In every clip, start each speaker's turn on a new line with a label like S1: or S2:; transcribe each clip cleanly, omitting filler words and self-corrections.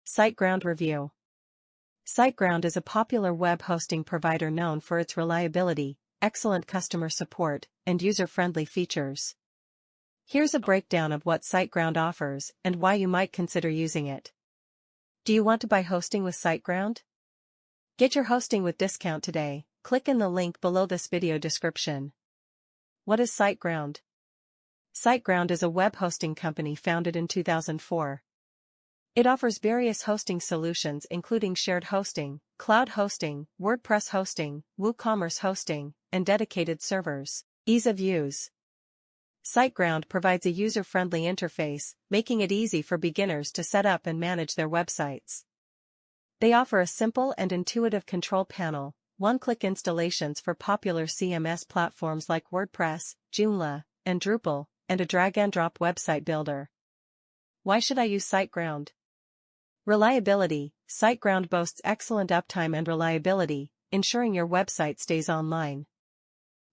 S1: SiteGround Review. SiteGround is a popular web hosting provider known for its reliability, excellent customer support, and user-friendly features. Here's a breakdown of what SiteGround offers and why you might consider using it. Do you want to buy hosting with SiteGround? Get your hosting with discount today. Click in the link below this video description. What is SiteGround? SiteGround is a web hosting company founded in 2004. It offers various hosting solutions including shared hosting, cloud hosting, WordPress hosting, WooCommerce hosting, and dedicated servers. Ease of use. SiteGround provides a user-friendly interface, making it easy for beginners to set up and manage their websites. They offer a simple and intuitive control panel, one-click installations for popular CMS platforms like WordPress, Joomla, and Drupal, and a drag-and-drop website builder. Why should I use SiteGround? Reliability. SiteGround boasts excellent uptime and reliability, ensuring your website stays online.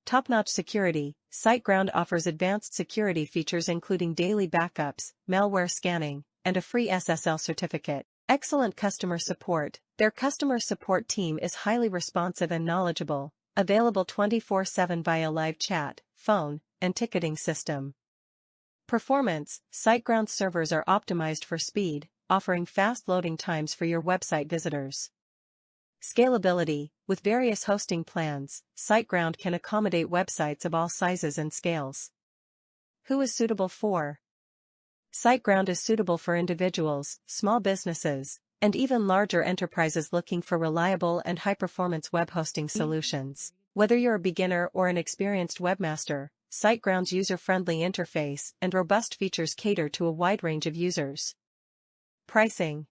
S1: Top-notch security. SiteGround offers advanced security features including daily backups, malware scanning, and a free SSL certificate. Excellent customer support. Their customer support team is highly responsive and knowledgeable, available 24/7 via live chat, phone, and ticketing system. Performance. SiteGround servers are optimized for speed, offering fast loading times for your website visitors. Scalability. With various hosting plans, SiteGround can accommodate websites of all sizes and scales. Who is suitable for? SiteGround is suitable for individuals, small businesses, and even larger enterprises looking for reliable and high-performance web hosting solutions. Whether you're a beginner or an experienced webmaster, SiteGround's user-friendly interface and robust features cater to a wide range of users. Pricing.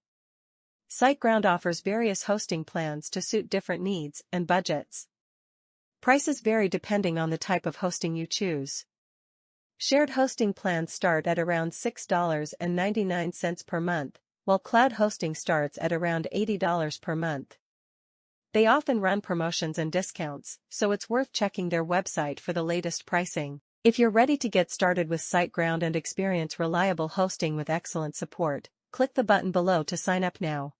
S1: SiteGround offers various hosting plans to suit different needs and budgets. Prices vary depending on the type of hosting you choose. Shared hosting plans start at around $6.99 per month, while cloud hosting starts at around $80 per month. They often run promotions and discounts, so it's worth checking their website for the latest pricing. If you're ready to get started with SiteGround and experience reliable hosting with excellent support, click the button below to sign up now.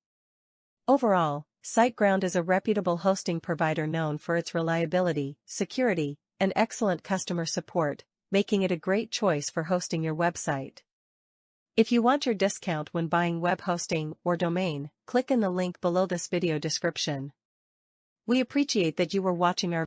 S1: Overall, SiteGround is a reputable hosting provider known for its reliability, security, and excellent customer support, making it a great choice for hosting your website. If you want your discount when buying web hosting or domain, click in the link below this video description. We appreciate that you were watching our